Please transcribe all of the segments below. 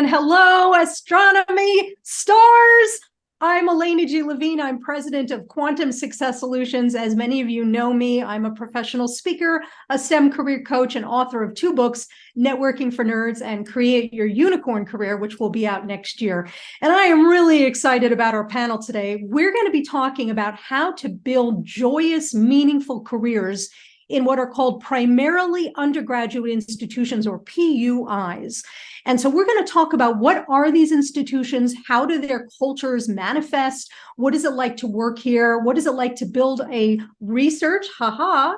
and hello, astronomy stars. I'm Elena G. Levine. I'm president of Quantum Success Solutions. As many of you know me, I'm a professional speaker, a STEM career coach, and author of 2 books, Networking for Nerds and Create Your Unicorn Career, which will be out next year. And I am really excited about our panel today. We're going to be talking about how to build joyous, meaningful careers in what are called primarily undergraduate institutions, or PUIs. And so we're going to talk about what are these institutions, how do their cultures manifest, what is it like to work here, what is it like to build a research,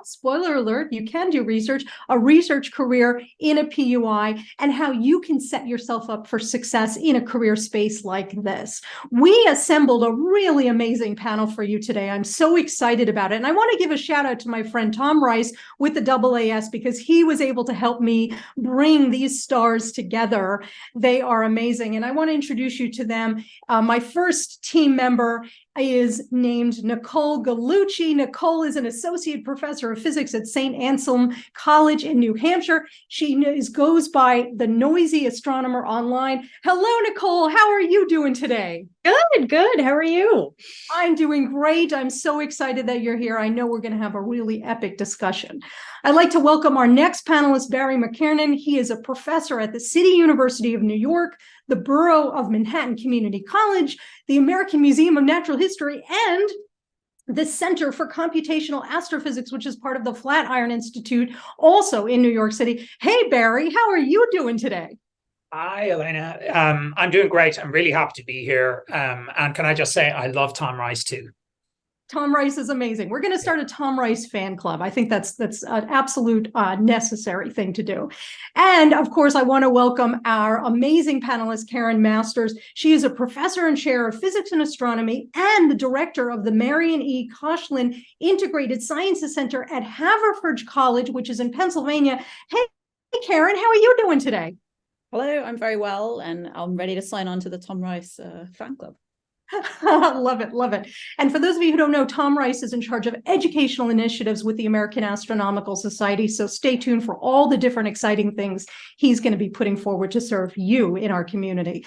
spoiler alert, you can do research, a research career in a PUI, and how you can set yourself up for success in a career space like this. We assembled a really amazing panel for you today. I'm so excited about it. And I want to give a shout out to my friend Tom Rice with the AAS, because he was able to help me bring these stars together. They are amazing. And I want to introduce you to them. My first team member is named Nicole Gallucci. Nicole is an associate professor of physics at St. Anselm College in New Hampshire. She goes by the Noisy Astronomer online. Hello, Nicole. How are you doing today? Good. How are you? I'm doing great. I'm so excited that you're here. I know we're going to have a really epic discussion. I'd like to welcome our next panelist, Barry McKiernan. He is a professor at the City University of New York, the Borough of Manhattan Community College, the American Museum of Natural History, and the Center for Computational Astrophysics, which is part of the Flatiron Institute, also in New York City. Hey, Barry, how are you doing today? Hi, Elena. I'm doing great. I'm really happy to be here. And can I just say, I love Tom Rice too. Tom Rice is amazing. We're going to start a Tom Rice fan club. I think that's an absolute necessary thing to do. And of course, I want to welcome our amazing panelist, Karen Masters. She is a professor and chair of physics and astronomy and the director of the Marion E. Koshland Integrated Sciences Center at Haverford College, which is in Pennsylvania. Hey, Karen, how are you doing today? Hello, I'm very well, and I'm ready to sign on to the Tom Rice fan club. Love it, love it. And for those of you who don't know, Tom Rice is in charge of educational initiatives with the American Astronomical Society. So stay tuned for all the different exciting things he's going to be putting forward to serve you in our community.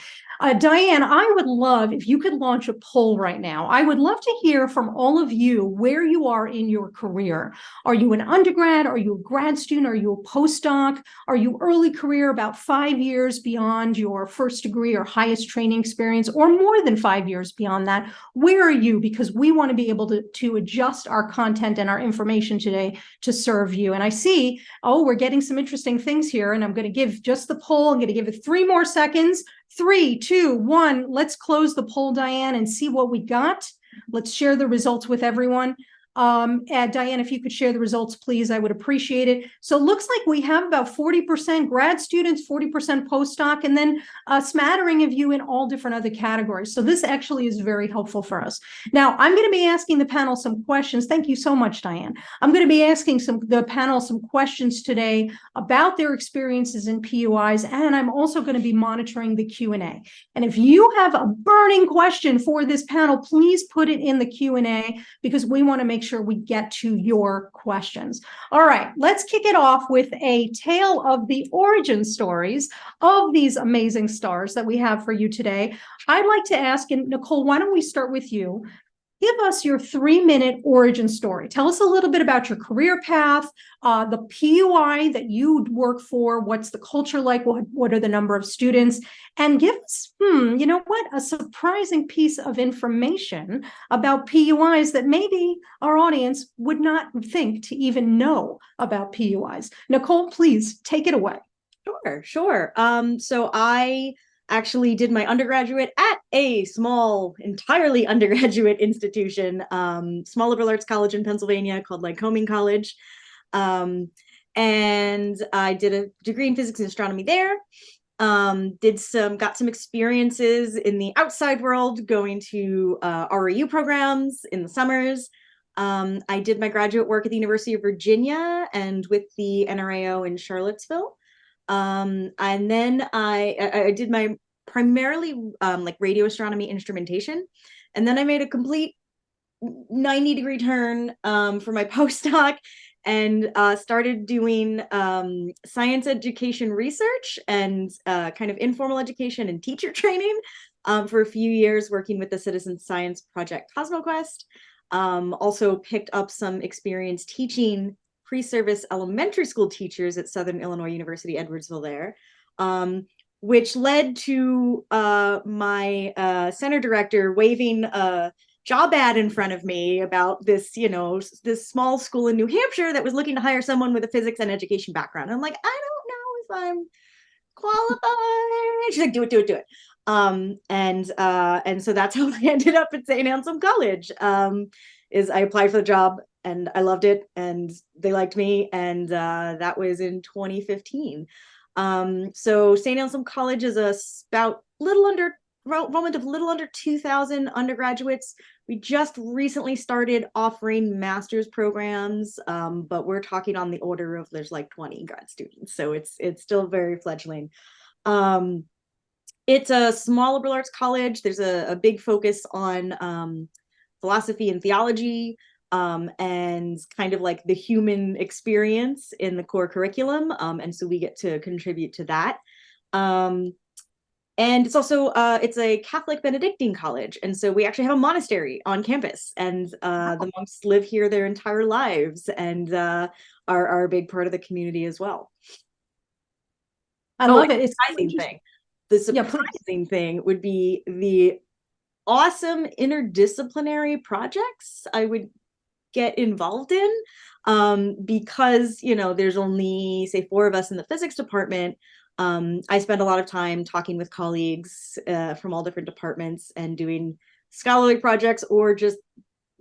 Diane, I would love if you could launch a poll right now. I would love to hear from all of you where you are in your career. Are you an undergrad? Are you a grad student? Are you a postdoc? Are you early career, about 5 years beyond your first degree or highest training experience, or more than 5 years beyond that? Where are you? Because we want to be able to adjust our content and our information today to serve you. And I see, we're getting some interesting things here, and I'm going to give just the poll. I'm going to give it 3 more seconds. 3, 2, 1. Let's close the poll, Diane, and see what we got. Let's share the results with everyone. Diane, if you could share the results, please, I would appreciate it. So it looks like we have about 40% grad students, 40% postdoc, and then a smattering of you in all different other categories. So this actually is very helpful for us. Now, I'm going to be asking the panel some questions. Thank you so much, Diane. I'm going to be asking the panel some questions today about their experiences in PUIs, and I'm also going to be monitoring the Q&A. And if you have a burning question for this panel, please put it in the Q&A, because we want to make sure we get to your questions. All right, let's kick it off with a tale of the origin stories of these amazing stars that we have for you today. I'd like to ask, and Nicole, why don't we start with you? Give us your 3-minute origin story. Tell us a little bit about your career path, the PUI that you work for, what's the culture like, what are the number of students, and give us, you know what, a surprising piece of information about PUIs that maybe our audience would not think to even know about PUIs. Nicole, please take it away. Sure. So I actually did my undergraduate at a small, entirely undergraduate institution, small liberal arts college in Pennsylvania called Lycoming College. And I did a degree in physics and astronomy there. Got some experiences in the outside world, going to REU programs in the summers. I did my graduate work at the University of Virginia and with the NRAO in Charlottesville. And then I did my primarily like radio astronomy instrumentation. And then I made a complete 90-degree turn for my postdoc and started doing science education research and kind of informal education and teacher training for a few years, working with the Citizen Science Project CosmoQuest. Also picked up some experience teaching pre-service elementary school teachers at Southern Illinois University, Edwardsville there, which led to my center director waving a job ad in front of me about this, this small school in New Hampshire that was looking to hire someone with a physics and education background. I'm like, I don't know if I'm qualified. She's like, do it. And so that's how I ended up at St. Anselm College. Is I applied for the job and I loved it and they liked me, and that was in 2015. So St. Anselm College is enrollment of little under 2,000 undergraduates. We just recently started offering master's programs, but we're talking on the order of there's like 20 grad students, so it's still very fledgling. It's a small liberal arts college. There's a big focus on philosophy and theology, and kind of like the human experience in the core curriculum. And so we get to contribute to that. And it's also, it's a Catholic Benedictine college. And so we actually have a monastery on campus, and the monks live here their entire lives and are a big part of the community as well. I love it. It's surprising thing. The surprising thing would be the awesome interdisciplinary projects I would get involved in, because there's only say 4 of us in the physics department. I spend a lot of time talking with colleagues from all different departments and doing scholarly projects or just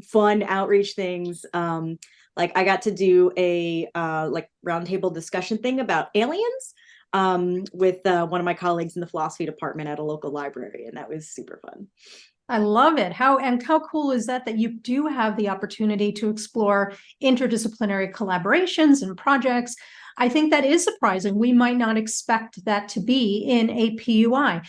fun outreach things. Like I got to do a like roundtable discussion thing about aliens with one of my colleagues in the philosophy department at a local library, and that was super fun. I love it. How cool is that you do have the opportunity to explore interdisciplinary collaborations and projects? I think that is surprising. We might not expect that to be in a PUI.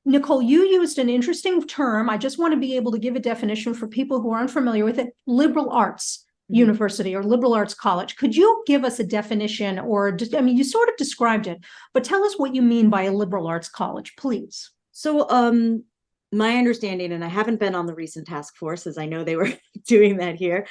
Nicole, you used an interesting term. I just want to be able to give a definition for people who are unfamiliar with it: liberal arts university or liberal arts college. Could you give us a definition, or you sort of described it, but tell us what you mean by a liberal arts college, please. So, my understanding, and I haven't been on the recent task force as I know they were doing that here.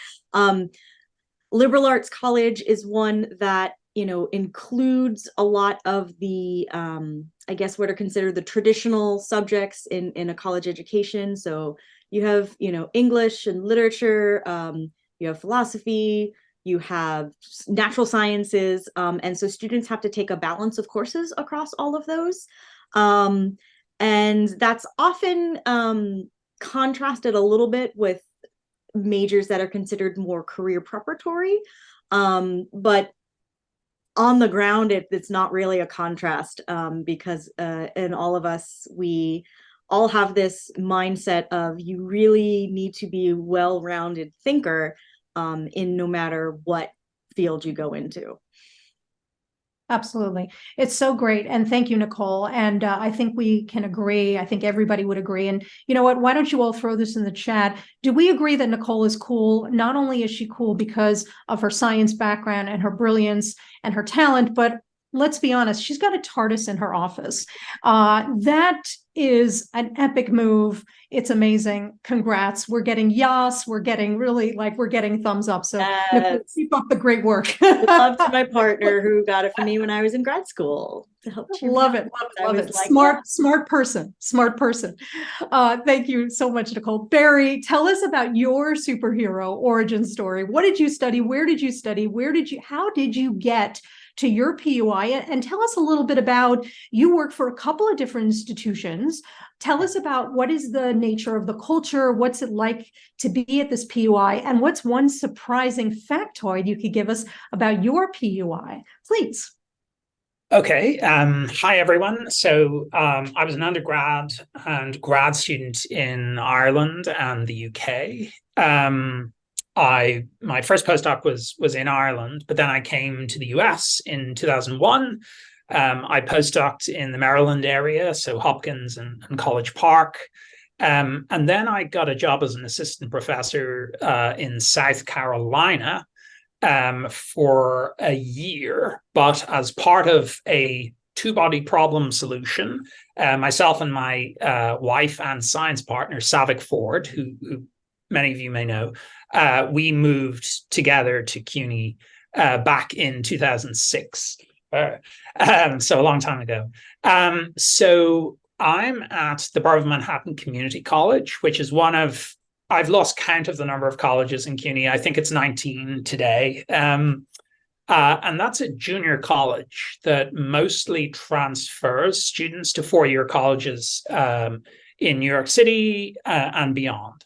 Liberal arts college is one that, includes a lot of the, I guess, what are considered the traditional subjects in a college education. So you have, English and literature, you have philosophy, you have natural sciences. And so students have to take a balance of courses across all of those. And that's often contrasted a little bit with majors that are considered more career preparatory. But on the ground, it's not really a contrast, because in all of us, we all have this mindset of you really need to be a well-rounded thinker in no matter what field you go into. Absolutely. It's so great. And thank you, Nicole. And I think we can agree. I think everybody would agree. And you know what? Why don't you all throw this in the chat? Do we agree that Nicole is cool? Not only is she cool because of her science background and her brilliance and her talent, but let's be honest, she's got a TARDIS in her office. That is an epic move. It's amazing. Congrats. We're getting yas. We're getting we're getting thumbs up. So Nicole, keep up the great work. Love to my partner who got it for me when I was in grad school. To help love it. Like, smart person. Thank you so much, Nicole. Barry, tell us about your superhero origin story. What did you study? Where did you study? How did you get to your PUI? And tell us a little bit about, you work for a couple of different institutions. Tell us about what is the nature of the culture, what's it like to be at this PUI, and what's one surprising factoid you could give us about your PUI, please. Okay. Hi, everyone. So I was an undergrad and grad student in Ireland and the UK. My first postdoc was in Ireland, but then I came to the US in 2001. I postdoced in the Maryland area, so Hopkins and College Park. And then I got a job as an assistant professor in South Carolina. for a year, but as part of a two-body problem solution, myself and my wife and science partner, Savik Ford, who many of you may know, we moved together to CUNY back in 2006. So a long time ago. So I'm at the Borough of Manhattan Community College, which is one of, I've lost count of the number of colleges in CUNY. I think it's 19 today. And that's a junior college that mostly transfers students to four-year colleges in New York City and beyond.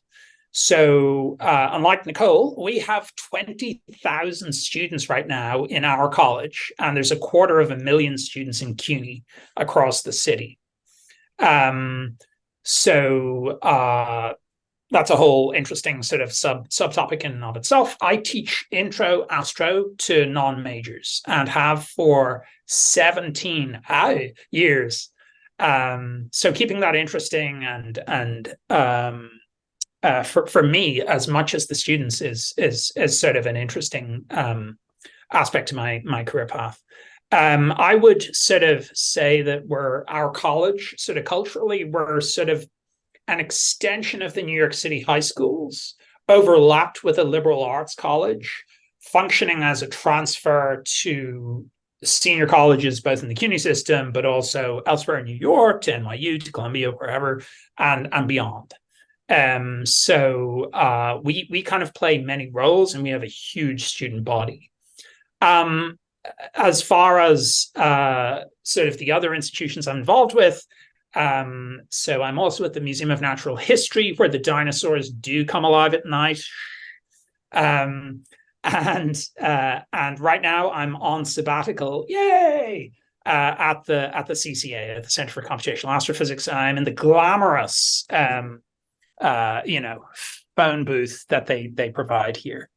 So unlike Nicole, we have 20,000 students right now in our college, and there's 250,000 students in CUNY across the city. That's a whole interesting sort of subtopic in and of itself. I teach intro astro to non-majors and have for 17 years. So keeping that interesting and for me, as much as the students, is sort of an interesting aspect to my career path. I would sort of say that our college, sort of culturally, we're sort of an extension of the New York City high schools, overlapped with a liberal arts college, functioning as a transfer to senior colleges, both in the CUNY system, but also elsewhere in New York, to NYU, to Columbia, wherever, and beyond. So we kind of play many roles, and we have a huge student body. As far as sort of the other institutions I'm involved with, so I'm also at the Museum of Natural History, where the dinosaurs do come alive at night. And right now I'm on sabbatical, yay, at the CCA, at the Center for Computational Astrophysics. I'm in the glamorous phone booth that they provide here.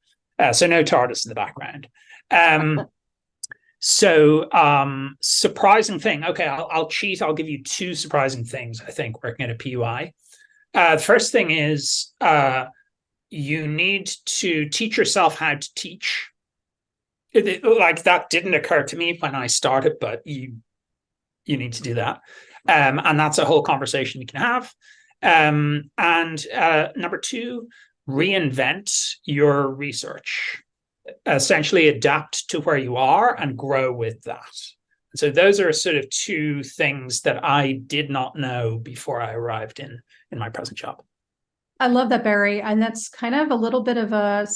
So no TARDIS in the background. So surprising thing. Okay, I'll cheat. I'll give you two surprising things, I think, working at a PUI. The first thing is you need to teach yourself how to teach. Like, that didn't occur to me when I started, but you need to do that. And that's a whole conversation we can have. And number two, reinvent your research. Essentially adapt to where you are and grow with that. So those are sort of two things that I did not know before I arrived in my present job. I love that, Barry. And that's kind of a little bit of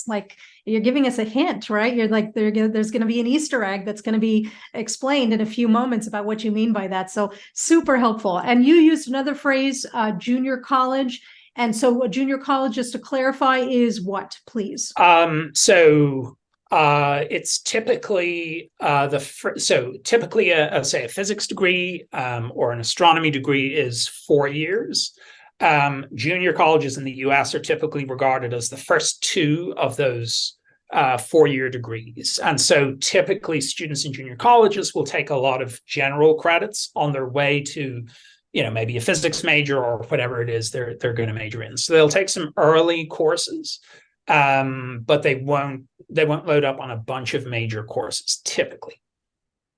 like, you're giving us a hint, right? You're like, there's going to be an Easter egg that's going to be explained in a few moments about what you mean by that. So super helpful. And you used another phrase, junior college. And so a junior college, just to clarify, is what, please? So it's typically typically a physics degree or an astronomy degree is 4 years. Junior colleges in the US are typically regarded as the first two of those 4-year degrees. And so typically students in junior colleges will take a lot of general credits on their way to maybe a physics major or whatever it is they're going to major in. So they'll take some early courses, but they won't load up on a bunch of major courses typically.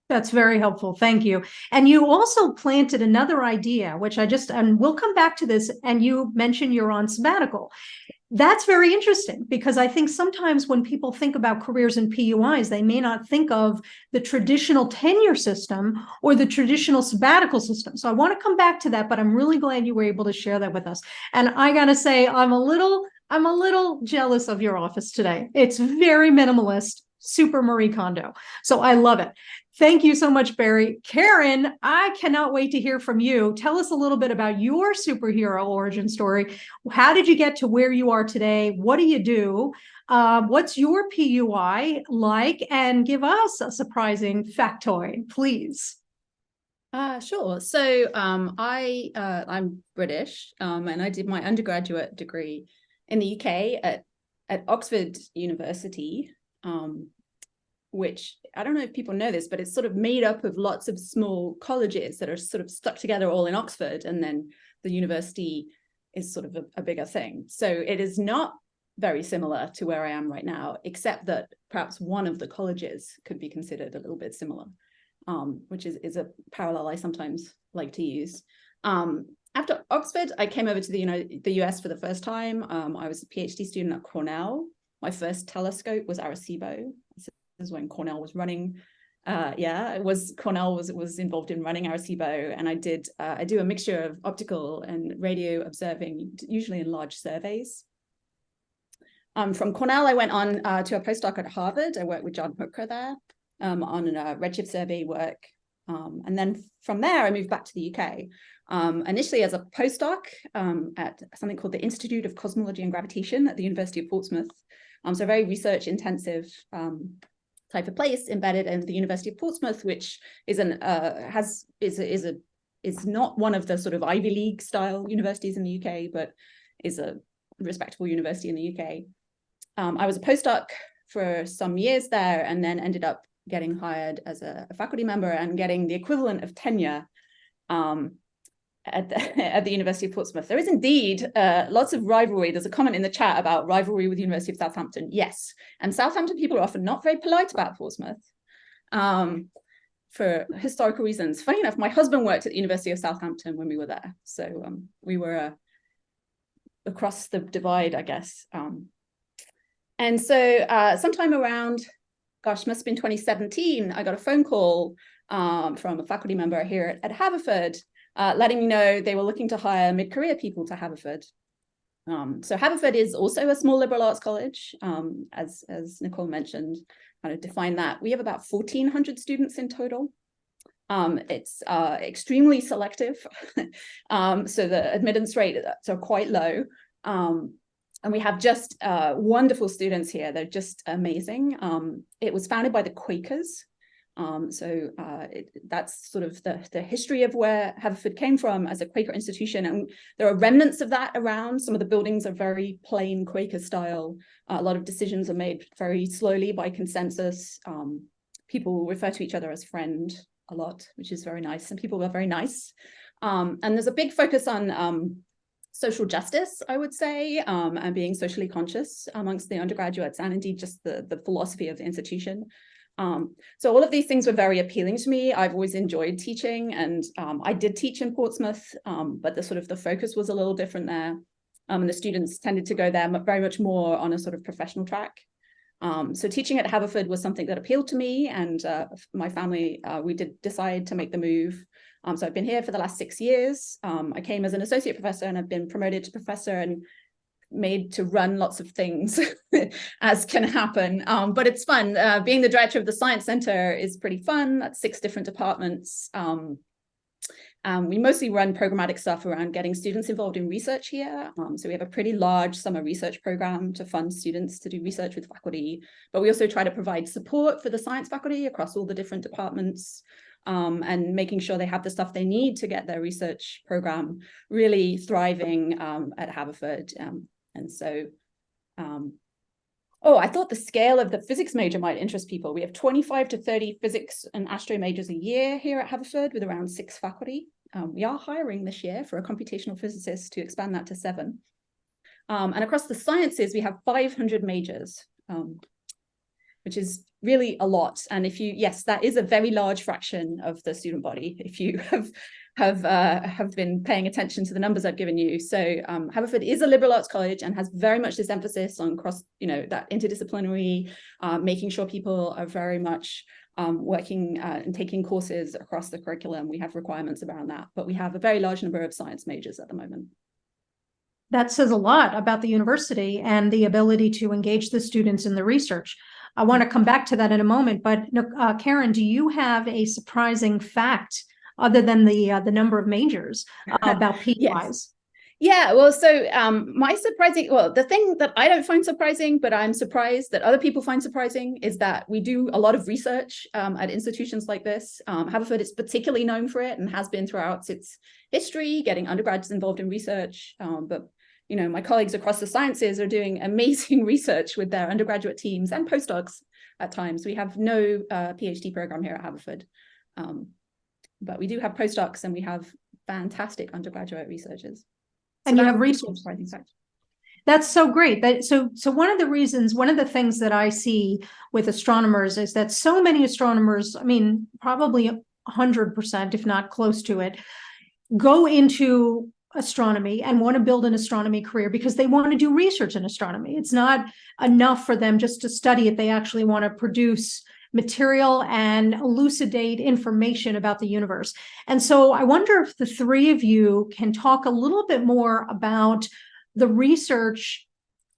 That's very helpful. Thank you. And you also planted another idea, which and we'll come back to this, and you mentioned you're on sabbatical. That's very interesting, because I think sometimes when people think about careers in PUIs, they may not think of the traditional tenure system or the traditional sabbatical system. So I want to come back to that, but I'm really glad you were able to share that with us. And I got to say, I'm a little jealous of your office today. It's very minimalist, super Marie Kondo. So I love it. Thank you so much, Barry. Karen, I cannot wait to hear from you. Tell us a little bit about your superhero origin story. How did you get to where you are today? What do you do? What's your PUI like? And give us a surprising factoid, please. Sure. So I'm British, and I did my undergraduate degree in the UK at Oxford University, which I don't know if people know this, but it's sort of made up of lots of small colleges that are sort of stuck together all in Oxford, and then the university is sort of a bigger thing. So it is not very similar to where I am right now, except that perhaps one of the colleges could be considered a little bit similar, which is a parallel I sometimes like to use. After Oxford, I came over to the US for the first time. I was a PhD student at Cornell. My first telescope was Arecibo. This is when Cornell was running. Cornell was involved in running Arecibo, and I do a mixture of optical and radio observing, usually in large surveys. From Cornell, I went on to a postdoc at Harvard. I worked with John Hooker there on redshift survey work. And then from there, I moved back to the UK, initially as a postdoc at something called the Institute of Cosmology and Gravitation at the University of Portsmouth. So a very research intensive type of place embedded in the University of Portsmouth, which is not one of the sort of Ivy League style universities in the UK, but is a respectable university in the UK. I was a postdoc for some years there, and then ended up getting hired as a faculty member and getting the equivalent of tenure at the University of Portsmouth. There is indeed lots of rivalry. There's a comment in the chat about rivalry with the University of Southampton. Yes, and Southampton people are often not very polite about Portsmouth for historical reasons. Funny enough, my husband worked at the University of Southampton when we were there. So we were across the divide, I guess. And so sometime around, gosh, must have been 2017, I got a phone call from a faculty member here at Haverford, letting me know they were looking to hire mid-career people to Haverford. So Haverford is also a small liberal arts college, as Nicole mentioned, kind of define that. We have about 1,400 students in total. It's extremely selective, so the admittance rates are quite low. And we have just wonderful students here. They're just amazing. It was founded by the Quakers. That's sort of the history of where Haverford came from as a Quaker institution. And there are remnants of that around. Some of the buildings are very plain Quaker style. A lot of decisions are made very slowly by consensus. People refer to each other as friend a lot, which is very nice. And people are very nice. And there's a big focus on social justice, I would say, and being socially conscious amongst the undergraduates, and indeed just the philosophy of the institution. So all of these things were very appealing to me. I've always enjoyed teaching, and I did teach in Portsmouth, but the focus was a little different there. And the students tended to go there very much more on a sort of professional track. So teaching at Haverford was something that appealed to me, and my family, we did decide to make the move. So I've been here for the last 6 years. I came as an associate professor, and I've been promoted to professor and made to run lots of things as can happen. But it's fun. Being the director of the Science Center is pretty fun. That's 6 different departments. We mostly run programmatic stuff around getting students involved in research here. So we have a pretty large summer research program to fund students to do research with faculty, but we also try to provide support for the science faculty across all the different departments, and making sure they have the stuff they need to get their research program really thriving at Haverford. I thought the scale of the physics major might interest people. We have 25 to 30 physics and astro majors a year here at Haverford with around 6 faculty. We are hiring this year for a computational physicist to expand that to 7. And across the sciences, we have 500 majors, which is really a lot. And yes, that is a very large fraction of the student body, if you have been paying attention to the numbers I've given you. So Haverford is a liberal arts college and has very much this emphasis on that interdisciplinary, making sure people are very much working and taking courses across the curriculum. We have requirements around that, but we have a very large number of science majors at the moment. That says a lot about the university and the ability to engage the students in the research. I want to come back to that in a moment, but Karen, do you have a surprising fact other than the number of majors about PUIs? Yes. Yeah, well, so the thing that I don't find surprising, but I'm surprised that other people find surprising, is that we do a lot of research at institutions like this. Haverford is particularly known for it and has been throughout its history, getting undergrads involved in research. But my colleagues across the sciences are doing amazing research with their undergraduate teams and postdocs at times. We have no PhD program here at Haverford, but we do have postdocs and we have fantastic undergraduate researchers. And you have research. That's so great. So one of the things that I see with astronomers is that so many astronomers, I mean, probably 100%, if not close to it, go into astronomy and want to build an astronomy career because they want to do research in astronomy. It's not enough for them just to study it. They actually want to produce material and elucidate information about the universe. And so I wonder if the three of you can talk a little bit more about the research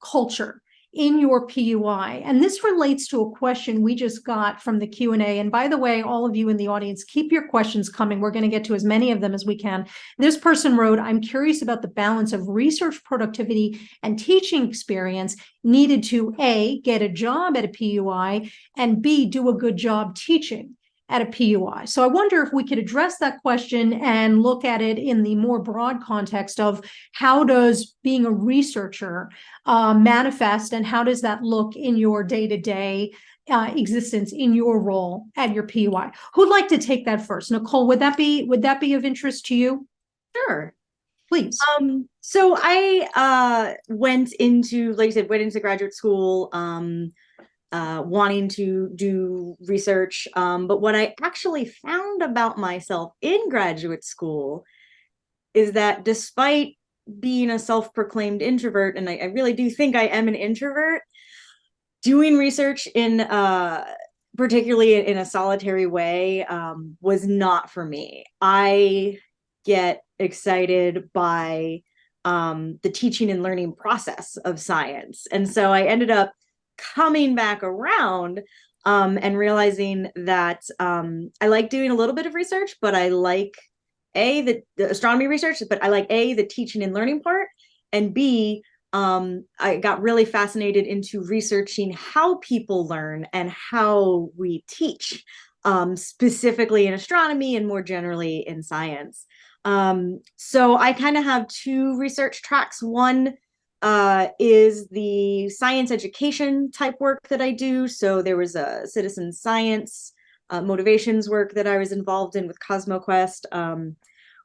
culture in your PUI. And this relates to a question we just got from the Q&A. And by the way, all of you in the audience, keep your questions coming. We're going to get to as many of them as we can. This person wrote, I'm curious about the balance of research productivity and teaching experience needed to A, get a job at a PUI, and B, do a good job teaching at a PUI. So I wonder if we could address that question and look at it in the more broad context of how does being a researcher manifest, and how does that look in your day-to-day existence in your role at your PUI? Who'd like to take that first? Nicole, would that be of interest to you? Sure. Please. So I went into, like I said, graduate school wanting to do research. But what I actually found about myself in graduate school is that despite being a self-proclaimed introvert, and I really do think I am an introvert, doing research in particularly in a solitary way was not for me. I get excited by the teaching and learning process of science. And so I ended up coming back around and realizing that I like doing a little bit of research, but I like the astronomy research, but I like the teaching and learning part, and B, I got really fascinated into researching how people learn and how we teach, specifically in astronomy and more generally in science. So I kind of have two research tracks. One is the science education type work that I do. So there was a citizen science motivations work that I was involved in with CosmoQuest.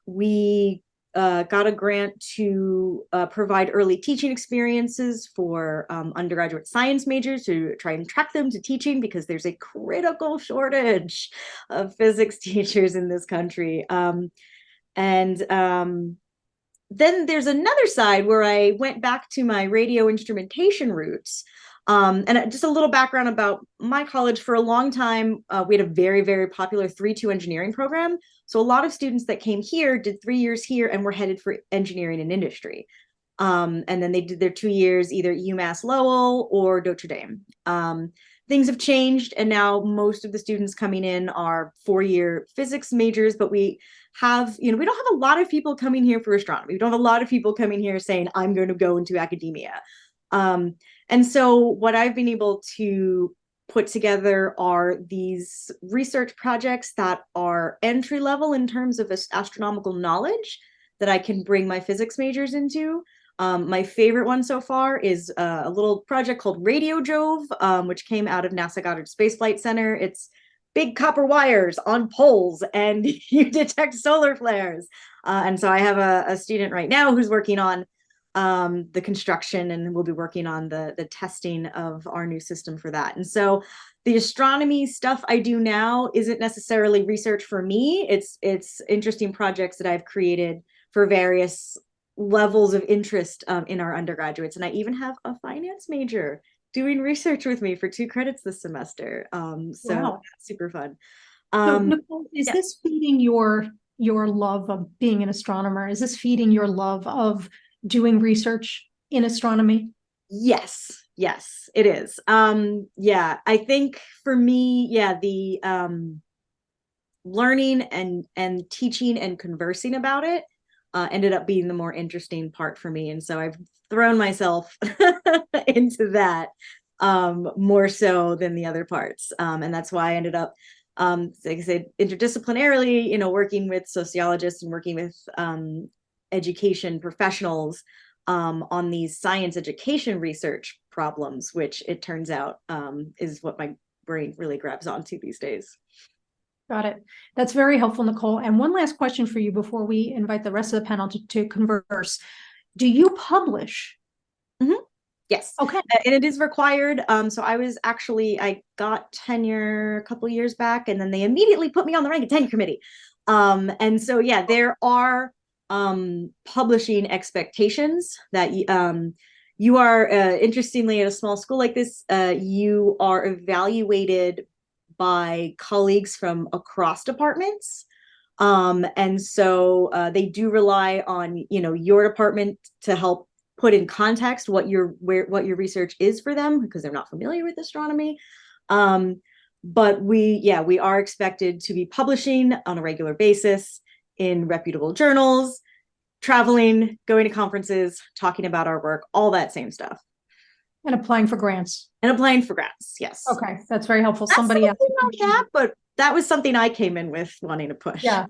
We got a grant to provide early teaching experiences for undergraduate science majors to try and track them to teaching, because there's a critical shortage of physics teachers in this country. Then there's another side where I went back to my radio instrumentation roots. And just a little background about my college. For a long time, we had a very, very popular 3-2 engineering program. So a lot of students that came here did 3 years here and were headed for engineering and industry. And then they did their 2 years either at UMass Lowell or Notre Dame. Things have changed, and now most of the students coming in are 4-year physics majors, but we have, we don't have a lot of people coming here for astronomy. We don't have a lot of people coming here saying, I'm going to go into academia. And so what I've been able to put together are these research projects that are entry level in terms of astronomical knowledge that I can bring my physics majors into. My favorite one so far is a little project called Radio Jove, which came out of NASA Goddard Space Flight Center. It's big copper wires on poles, and you detect solar flares. And so I have a student right now who's working on the construction, and we'll be working on the testing of our new system for that. And so the astronomy stuff I do now isn't necessarily research for me. It's interesting projects that I've created for various levels of interest in our undergraduates. And I even have a finance major doing research with me for 2 credits this semester. So Wow. that's super fun. So Nicole, is this feeding your love of being an astronomer? Is this feeding your love of doing research in astronomy? Yes, it is. I think for me, the learning and teaching and conversing about it ended up being the more interesting part for me. And so I've thrown myself into that more so than the other parts. And that's why I ended up, like I said, interdisciplinarily, working with sociologists and working with education professionals on these science education research problems, which it turns out is what my brain really grabs onto these days. Got it. That's very helpful, Nicole. And one last question for you before we invite the rest of the panel to converse. Do you publish? Mm-hmm. Yes. Okay. And it is required. So I got tenure a couple of years back, and then they immediately put me on the rank and tenure committee. And so, yeah, there are publishing expectations that you are, interestingly, at a small school like this, you are evaluated by colleagues from across departments. And so they do rely on, your department to help put in context what your research is for them, because they're not familiar with astronomy. But we are expected to be publishing on a regular basis in reputable journals, traveling, going to conferences, talking about our work, all that same stuff. And applying for grants. And applying for grants, yes. Okay, that's very helpful. Not Somebody else. about that, but that was something I came in with wanting to push. Yeah.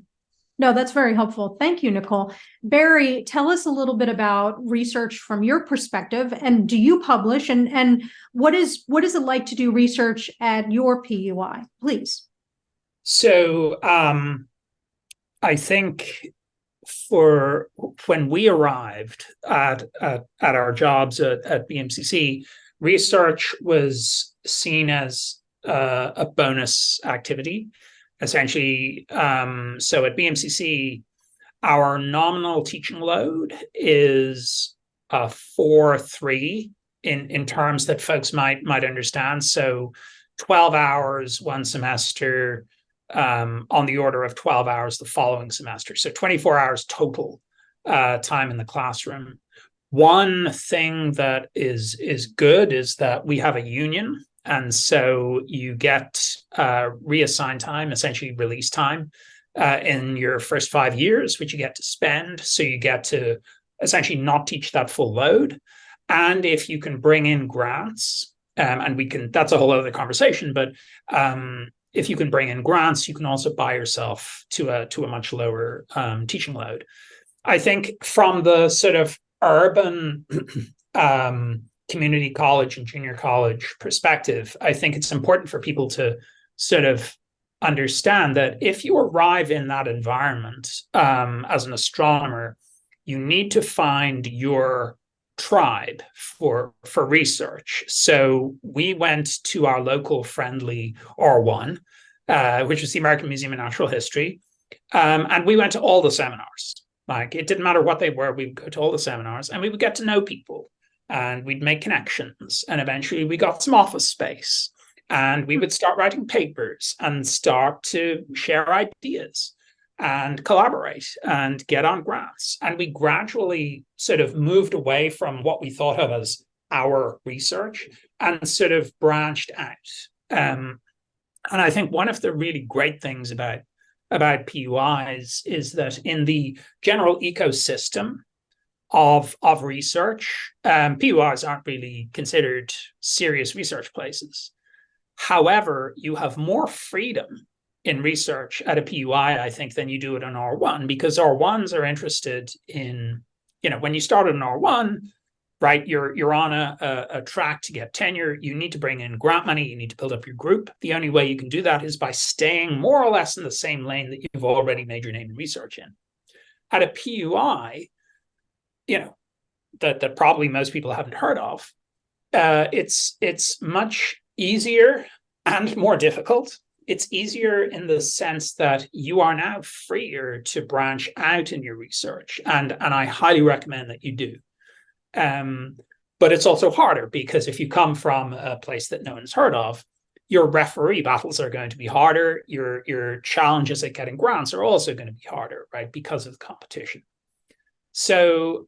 No, that's very helpful. Thank you, Nicole. Barry, tell us a little bit about research from your perspective. And do you publish? And what is it like to do research at your PUI? Please. So I think for when we arrived at our jobs at BMCC, research was seen as a bonus activity. Essentially, so at BMCC, our nominal teaching load is 4-3 in terms that folks might understand. So 12 hours one semester, on the order of 12 hours the following semester. So 24 hours total time in the classroom. One thing that is good is that we have a union. And so you get reassigned time, essentially release time, in your first 5 years, which you get to spend. So you get to essentially not teach that full load. And if you can bring in grants, and that's a whole other conversation, but if you can bring in grants, you can also buy yourself to a much lower teaching load. I think from the sort of urban community college and junior college perspective, I think it's important for people to sort of understand that if you arrive in that environment as an astronomer, you need to find your tribe for research. So we went to our local friendly R1, which was the American Museum of Natural History, and we went to all the seminars. Like, it didn't matter what they were, we would go to all the seminars and we would get to know people. And we'd make connections, and eventually we got some office space, and we would start writing papers and start to share ideas and collaborate and get on grants. And we gradually sort of moved away from what we thought of as our research and sort of branched out. And I think one of the really great things about PUIs is that in the general ecosystem of research, PUIs aren't really considered serious research places. However, you have more freedom in research at a PUI, I think, than you do at an R1, because R1s are interested in, when you start at an R1, right, you're on a track to get tenure. You need to bring in grant money. You need to build up your group. The only way you can do that is by staying more or less in the same lane that you've already made your name in research in. At a PUI, that probably most people haven't heard of, it's much easier and more difficult. It's easier in the sense that you are now freer to branch out in your research, and I highly recommend that you do. But it's also harder, because if you come from a place that no one's heard of, your referee battles are going to be harder. Your challenges at getting grants are also going to be harder, right, because of the competition. So,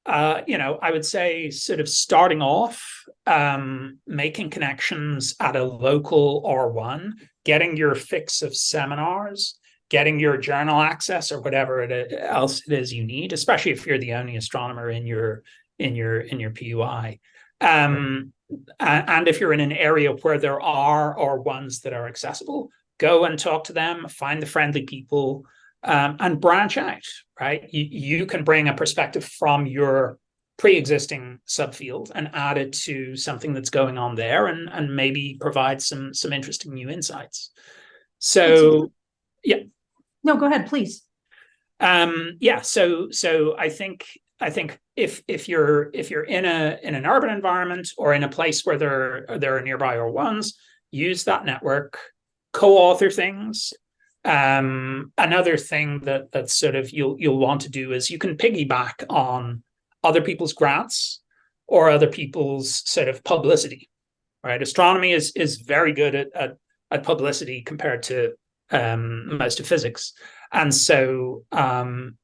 I would say sort of starting off, making connections at a local R1, getting your fix of seminars, getting your journal access or whatever else it is you need, especially if you're the only astronomer in your PUI. And if you're in an area where there are R1s that are accessible, go and talk to them, find the friendly people, and branch out, right? You can bring a perspective from your pre-existing subfield and add it to something that's going on there, and maybe provide some interesting new insights. So, yeah. No, go ahead, please. So I think I think if you're in an urban environment or in a place where there are nearby R1s, use that network, co-author things. Another thing that sort of you'll want to do is you can piggyback on other people's grants or other people's sort of publicity, right? Astronomy is very good at publicity compared to most of physics. And so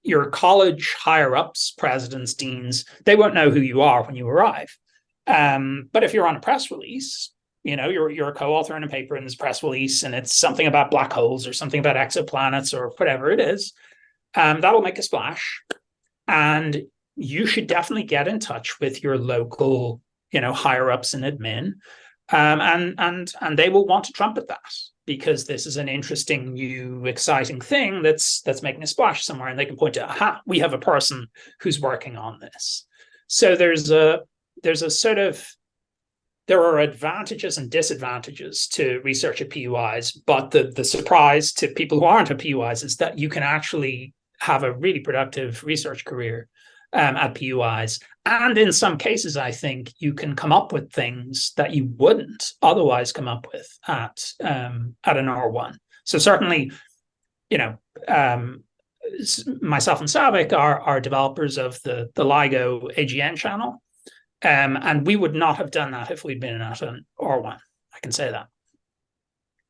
your college higher ups, presidents, deans, they won't know who you are when you arrive. But if you're on a press release, you're a co-author in a paper in this press release, and it's something about black holes or something about exoplanets or whatever it is, that'll make a splash. And you should definitely get in touch with your local, higher ups in admin, and they will want to trumpet that, because this is an interesting, new, exciting thing that's making a splash somewhere, and they can point to, aha, we have a person who's working on this. So there's a sort of, there are advantages and disadvantages to research at PUIs, but the surprise to people who aren't at PUIs is that you can actually have a really productive research career at PUIs. And in some cases, I think you can come up with things that you wouldn't otherwise come up with at an R1. So certainly, myself and Savik are developers of the LIGO AGN channel. And we would not have done that if we'd been at an R1. I can say that.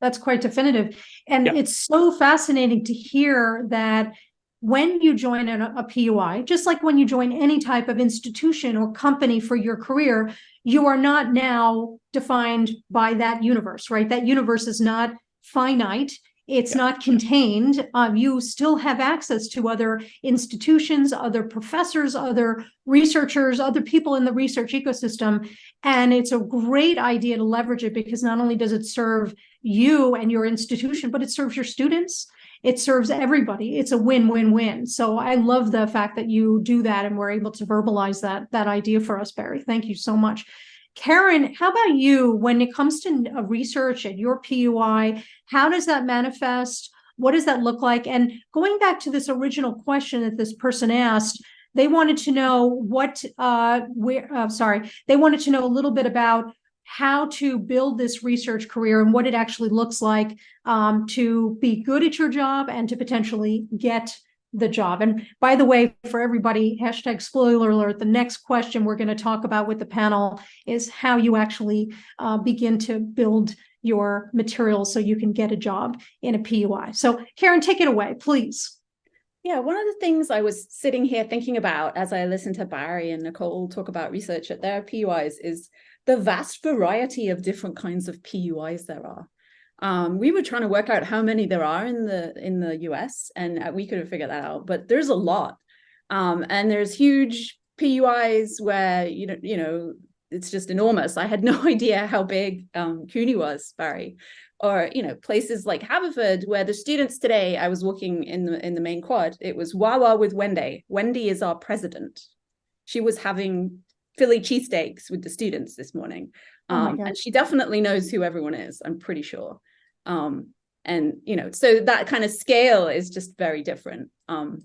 That's quite definitive. And it's so fascinating to hear that when you join a PUI, just like when you join any type of institution or company for your career, you are not now defined by that universe, right? That universe is not finite. It's not contained. You still have access to other institutions, other professors, other researchers, other people in the research ecosystem. And it's a great idea to leverage it, because not only does it serve you and your institution, but it serves your students. It serves everybody. It's a win-win-win. So I love the fact that you do that and we're able to verbalize that idea for us, Barry. Thank you so much. Karen, how about you? When it comes to research at your PUI, how does that manifest? What does that look like? And going back to this original question that this person asked, they wanted to know they wanted to know a little bit about how to build this research career and what it actually looks like to be good at your job and to potentially get the job. And by the way, for everybody, hashtag spoiler alert, the next question we're going to talk about with the panel is how you actually begin to build your materials so you can get a job in a PUI. So Karen, take it away, please. Yeah, one of the things I was sitting here thinking about as I listened to Barry and Nicole talk about research at their PUIs is the vast variety of different kinds of PUIs there are. We were trying to work out how many there are in the US, and we could have figured that out, but there's a lot. And there's huge PUIs where, it's just enormous. I had no idea how big CUNY was, Barry. Or, places like Haverford, where the students today, I was walking in the main quad, it was Wawa with Wendy. Wendy is our president. She was having Philly cheesesteaks with the students this morning. And she definitely knows who everyone is, I'm pretty sure. And, so that kind of scale is just very different. But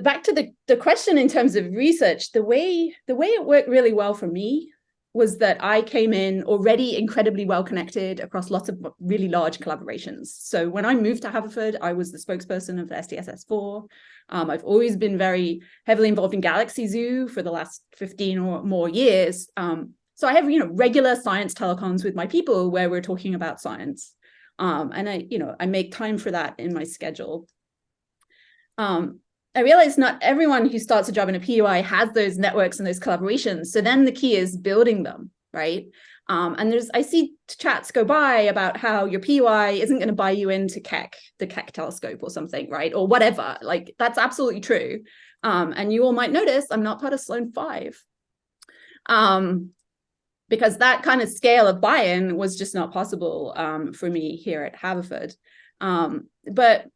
back to the question in terms of research, the way it worked really well for me was that I came in already incredibly well connected across lots of really large collaborations. So when I moved to Haverford, I was the spokesperson of SDSS4. I've always been very heavily involved in Galaxy Zoo for the last 15 or more years. So I have, regular science telecons with my people where we're talking about science. And I make time for that in my schedule. I realize not everyone who starts a job in a PUI has those networks and those collaborations. So then the key is building them, right? And I see chats go by about how your PUI isn't going to buy you into Keck, the Keck telescope or something, right? Or whatever. Like, that's absolutely true. And you all might notice I'm not part of Sloan 5. Because that kind of scale of buy-in was just not possible for me here at Haverford. But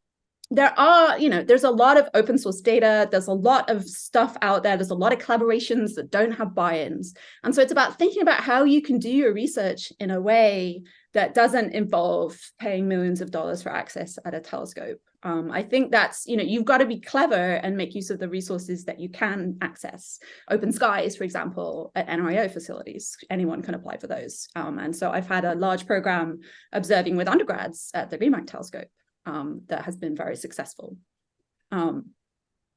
there are, there's a lot of open source data. There's a lot of stuff out there. There's a lot of collaborations that don't have buy-ins. And so it's about thinking about how you can do your research in a way that doesn't involve paying millions of dollars for access at a telescope. I think that's, you've got to be clever and make use of the resources that you can access. Open skies, for example, at NRIO facilities, anyone can apply for those. And so I've had a large program observing with undergrads at the Green Bank Telescope that has been very successful.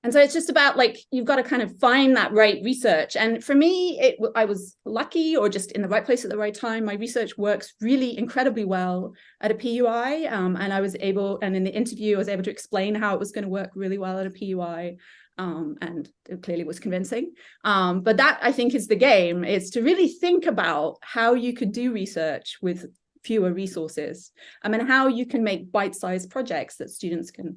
And so it's just about you've got to kind of find that right research. And for me, I was lucky or just in the right place at the right time. My research works really incredibly well at a PUI. And I was able, and in the interview, I was able to explain how it was going to work really well at a PUI. And it clearly was convincing. But that, I think, is the game, is to really think about how you could do research with fewer resources, and how you can make bite-sized projects that students can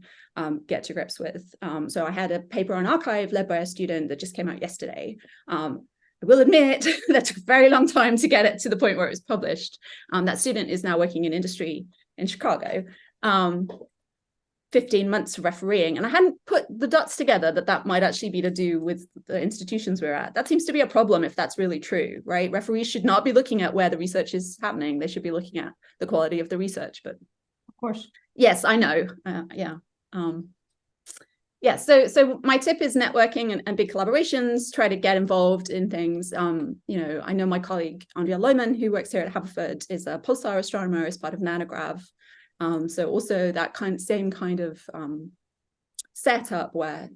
get to grips with. So I had a paper on archive led by a student that just came out yesterday. I will admit that took a very long time to get it to the point where it was published. That student is now working in industry in Chicago. 15 months of refereeing, and I hadn't put the dots together that might actually be to do with the institutions we're at. That seems to be a problem if that's really true, right? Referees should not be looking at where the research is happening. They should be looking at the quality of the research. But of course, yes, I know. So my tip is networking and big collaborations. Try to get involved in things. I know my colleague Andrea Lohmann, who works here at Haverford, is a pulsar astronomer as part of Nanograv. So also that same kind of setup where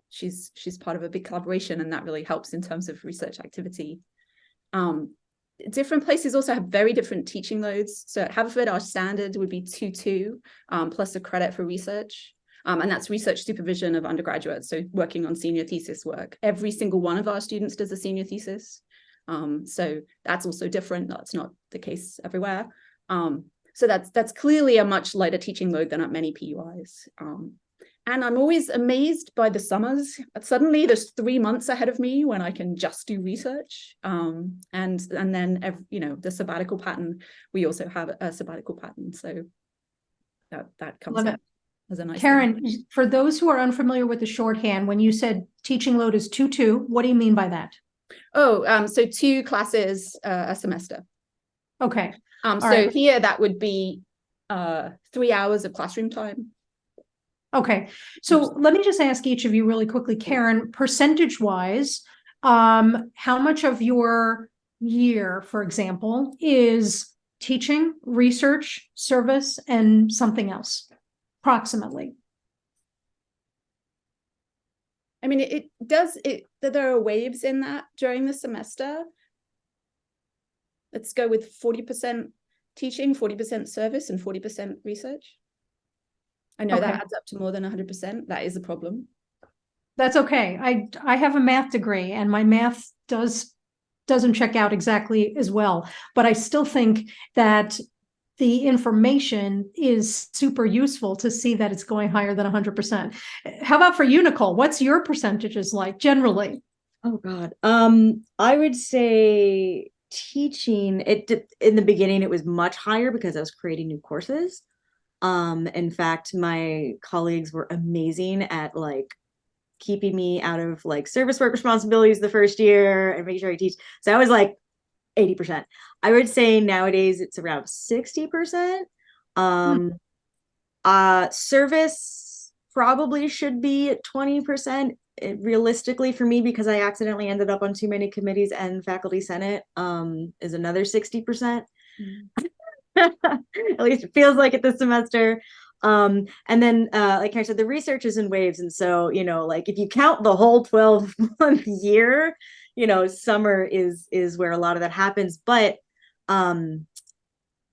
she's part of a big collaboration, and that really helps in terms of research activity. Different places also have very different teaching loads. So at Haverford, our standard would be 2-2 plus a credit for research. And that's research supervision of undergraduates, so working on senior thesis work. Every single one of our students does a senior thesis. So that's also different. That's not the case everywhere. So that's clearly a much lighter teaching load than at many PUIs. And I'm always amazed by the summers. Suddenly there's 3 months ahead of me when I can just do research. And then, the sabbatical pattern, we also have a sabbatical pattern. So that comes up as a nice Karen, thing. for those who are unfamiliar with the shorthand, when you said teaching load is 2-2, what do you mean by that? So 2 classes a semester. Okay. So right. Here that would be 3 hours of classroom time. Okay. So let me just ask each of you really quickly, Karen, percentage wise, how much of your year, for example, is teaching, research, service, and something else, approximately? I mean, there are waves in that during the semester. Let's go with 40% teaching, 40% service, and 40% research. I know that adds up to more than 100%. That is a problem. That's okay. I have a math degree, and my math doesn't check out exactly as well. But I still think that the information is super useful to see that it's going higher than 100%. How about for you, Nicole? What's your percentages like generally? Oh God. I would say teaching in the beginning, it was much higher because I was creating new courses. In fact, my colleagues were amazing at keeping me out of service work responsibilities the first year and making sure I teach. So I was 80%. I would say nowadays it's around 60%. Service probably should be at 20%. Realistically for me, because I accidentally ended up on too many committees, and faculty senate is another 60%. At least it feels like it this semester. And then like I said, the research is in waves, and so if you count the whole 12-month year, summer is where a lot of that happens. But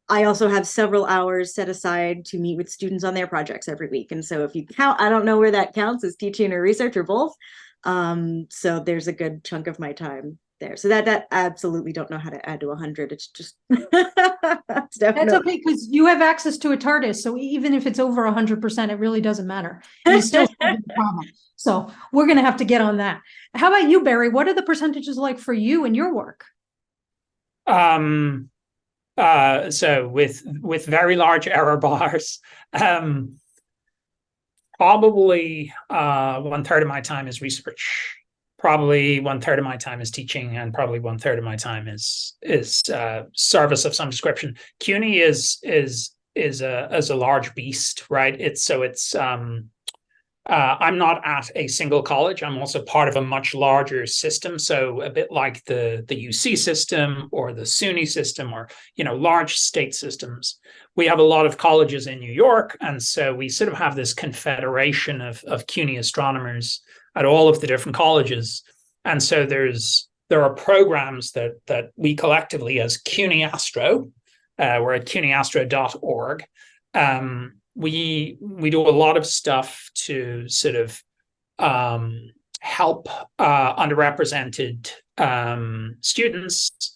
I also have several hours set aside to meet with students on their projects every week. And so if you count, I don't know where that counts as teaching or research or both. So there's a good chunk of my time there. So that absolutely don't know how to add to 100. It's just it's That's okay, because you have access to a TARDIS. So even if it's over 100%, it really doesn't matter. You still have the problem. So we're going to have to get on that. How about you, Barry? What are the percentages like for you and your work? So with very large error bars, probably 1/3 of my time is research, probably 1/3 of my time is teaching, and probably 1/3 of my time is service of some description. CUNY is a large beast, right? I'm not at a single college. I'm also part of a much larger system. So a bit like the UC system or the SUNY system, or large state systems. We have a lot of colleges in New York, and so we sort of have this confederation of CUNY astronomers at all of the different colleges. And so there are programs that we collectively, as CUNY Astro, we're at cunyastro.org. We do a lot of stuff to sort of help underrepresented students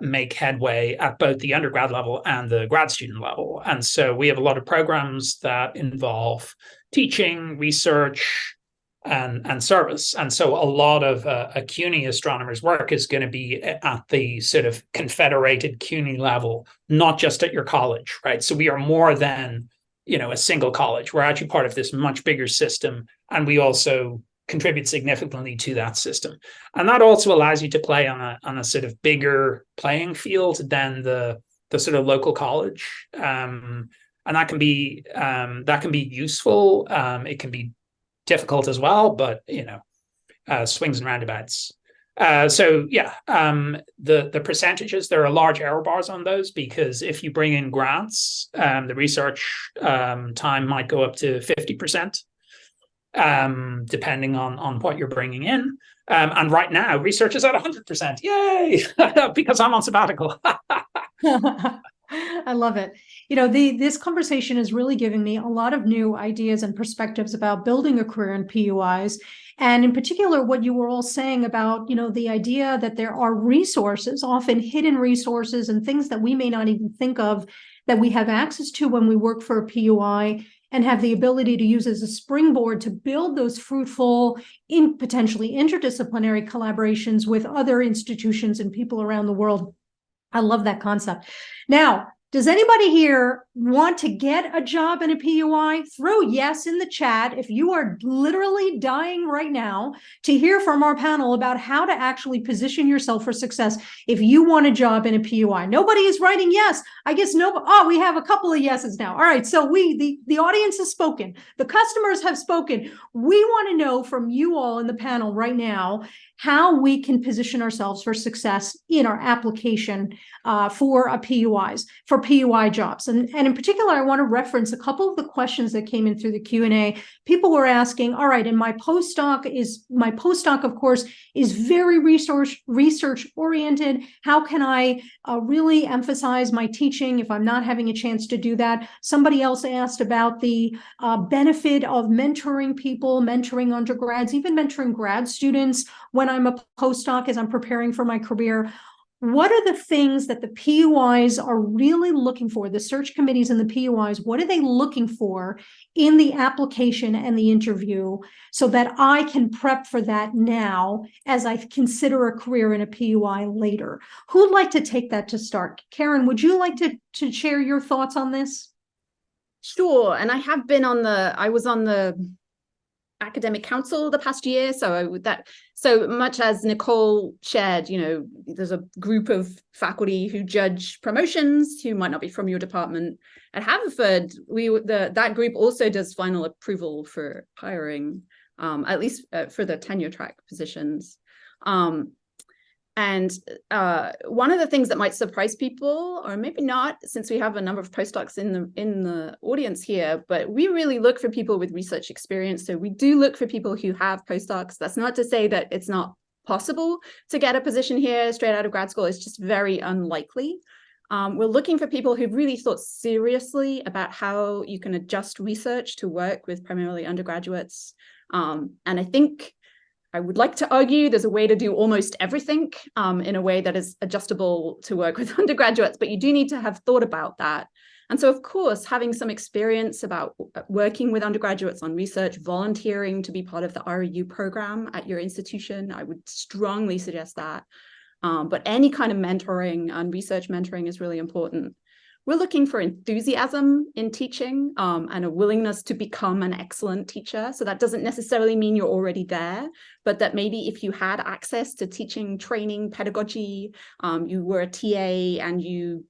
make headway at both the undergrad level and the grad student level. And so we have a lot of programs that involve teaching, research, and service. And so a lot of a CUNY astronomer's work is going to be at the sort of confederated CUNY level, not just at your college, right? So we are more than a single college. We're actually part of this much bigger system, and we also contribute significantly to that system. And that also allows you to play on a sort of bigger playing field than the sort of local college. And that can be useful. It can be difficult as well, but swings and roundabouts. The percentages, there are large error bars on those, because if you bring in grants, the research time might go up to 50%, depending on what you're bringing in. And right now, research is at 100%. Yay! Because I'm on sabbatical. I love it. This conversation is really giving me a lot of new ideas and perspectives about building a career in PUIs. And in particular, what you were all saying about, the idea that there are resources, often hidden resources and things that we may not even think of, that we have access to when we work for a PUI, and have the ability to use as a springboard to build those fruitful, potentially interdisciplinary collaborations with other institutions and people around the world. I love that concept. Now, does anybody here want to get a job in a PUI? Throw yes in the chat if you are literally dying right now to hear from our panel about how to actually position yourself for success if you want a job in a PUI. Nobody is writing yes. I guess we have a couple of yeses now. All right, so the audience has spoken. The customers have spoken. We want to know from you all in the panel right now how we can position ourselves for success in our application for PUIs, for PUI jobs. And in particular, I want to reference a couple of the questions that came in through the Q&A. People were asking, all right, and my postdoc, of course, is very research oriented. How can I really emphasize my teaching if I'm not having a chance to do that? Somebody else asked about the benefit of mentoring people, mentoring undergrads, even mentoring grad students when I'm a postdoc as I'm preparing for my career. What are the things that the PUIs are really looking for, the search committees and the PUIs, what are they looking for in the application and the interview, so that I can prep for that now as I consider a career in a PUI later? Who'd like to take that to start? Karen, would you like to share your thoughts on this? Sure. And I was on the academic council the past year, so much as Nicole shared, there's a group of faculty who judge promotions who might not be from your department. At Haverford, that group also does final approval for hiring, at least for the tenure track positions. And one of the things that might surprise people, or maybe not, since we have a number of postdocs in the audience here, but we really look for people with research experience. So we do look for people who have postdocs. That's not to say that it's not possible to get a position here straight out of grad school. It's just very unlikely. We're looking for people who've really thought seriously about how you can adjust research to work with primarily undergraduates. And I would like to argue there's a way to do almost everything in a way that is adjustable to work with undergraduates, but you do need to have thought about that. And so, of course, having some experience about working with undergraduates on research, volunteering to be part of the REU program at your institution, I would strongly suggest that. But any kind of mentoring and research mentoring is really important. We're looking for enthusiasm in teaching and a willingness to become an excellent teacher. So that doesn't necessarily mean you're already there, but that maybe if you had access to teaching, training, pedagogy, you were a TA and you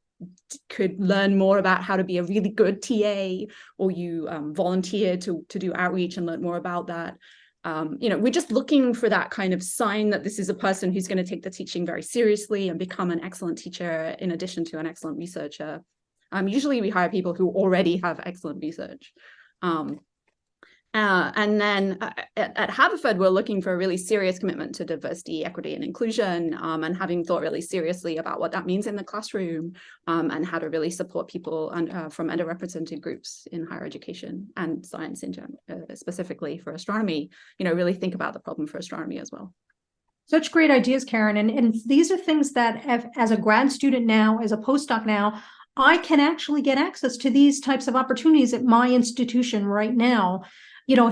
could learn more about how to be a really good TA, or you volunteer to do outreach and learn more about that. We're just looking for that kind of sign that this is a person who's going to take the teaching very seriously and become an excellent teacher in addition to an excellent researcher. Usually we hire people who already have excellent research. And then at Haverford, we're looking for a really serious commitment to diversity, equity, and inclusion, and having thought really seriously about what that means in the classroom, and how to really support people from underrepresented groups in higher education and science in general, specifically for astronomy. Really think about the problem for astronomy as well. Such great ideas, Karen. And these are things that as a grad student now, as a postdoc now, I can actually get access to these types of opportunities at my institution right now.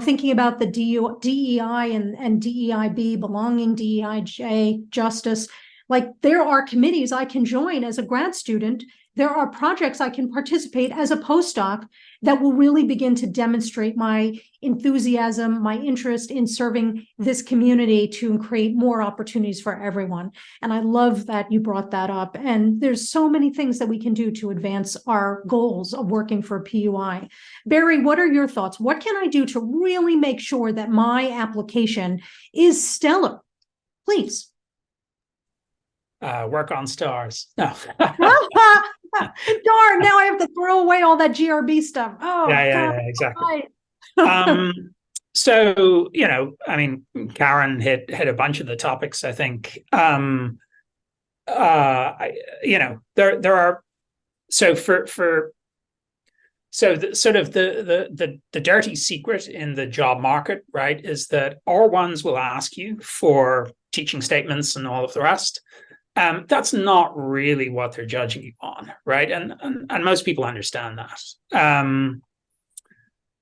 Thinking about the DEI and DEIB, belonging, DEIJ, justice, like there are committees I can join as a grad student. There are projects I can participate as a postdoc that will really begin to demonstrate my enthusiasm, my interest in serving this community to create more opportunities for everyone. And I love that you brought that up. And there's so many things that we can do to advance our goals of working for PUI. Barry, what are your thoughts? What can I do to really make sure that my application is stellar? Please. Work on stars. No. Darn, now I have to throw away all that GRB stuff. Oh, yeah, exactly. So, Karen hit a bunch of the topics, I think. There are, so the dirty secret in the job market, right, is that R1s will ask you for teaching statements and all of the rest. That's not really what they're judging you on, right? And most people understand that.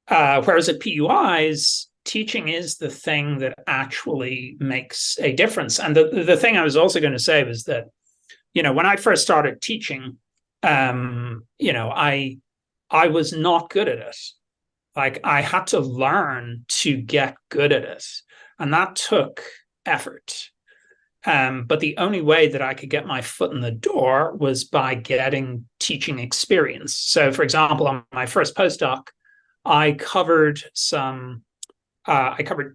Whereas at PUIs, teaching is the thing that actually makes a difference. And the thing I was also going to say was that, when I first started teaching, I was not good at it. Like I had to learn to get good at it, and that took effort. But the only way that I could get my foot in the door was by getting teaching experience. So, for example, on my first postdoc, I covered